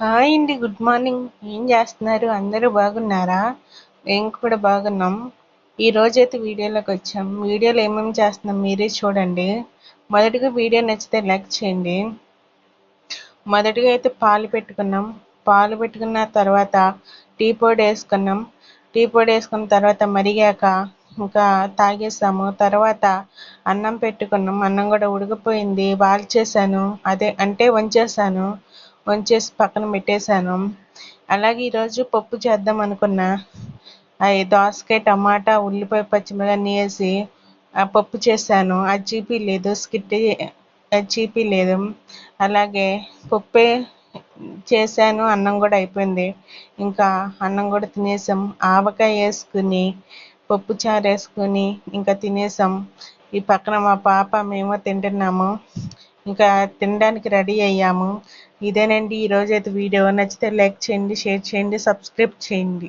Hi అండి. Good morning. ఏం చేస్తున్నారు? అందరూ బాగున్నారా? మేము కూడా బాగున్నాం. ఈ రోజైతే వీడియోలోకి వచ్చాం. వీడియోలో ఏమేమి చేస్తున్నాం మీరే చూడండి. మొదటిగా వీడియో నచ్చితే లైక్ చేయండి. మొదటిగా అయితే పాలు పెట్టుకున్నాం. పాలు పెట్టుకున్న తర్వాత టీ పొడి వేసుకున్నాం. టీ పొడి వేసుకున్న తర్వాత మరిగాక ఇంకా తాగేసాము. తర్వాత అన్నం పెట్టుకున్నాం. అన్నం కూడా ఉడికిపోయింది. వాల్చేసాను. అదే అంటే వంచేసాను. వంచేసి పక్కన పెట్టేశాను. అలాగే ఈరోజు పప్పు చేద్దాం అనుకున్నా. అవి దోసకాయ, టమాటా, ఉల్లిపాయ, పచ్చిమిరపకాయ అన్నీ వేసి పప్పు చేశాను. అది చూపిలేదు, అది చూపిలేదు. అలాగే పప్పే చేశాను. అన్నం కూడా అయిపోయింది. ఇంకా అన్నం కూడా తినేసాం. ఆవకాయ వేసుకుని పప్పు చారు వేసుకుని ఇంకా తినేసాం. ఈ పక్కన మా పాప మేము తింటున్నాము. ఇంకా తినడానికి రెడీ అయ్యాము. ఇదేనండి ఈరోజైతే వీడియో. నచ్చితే లైక్ చేయండి, షేర్ చేయండి, సబ్స్క్రైబ్ చేయండి.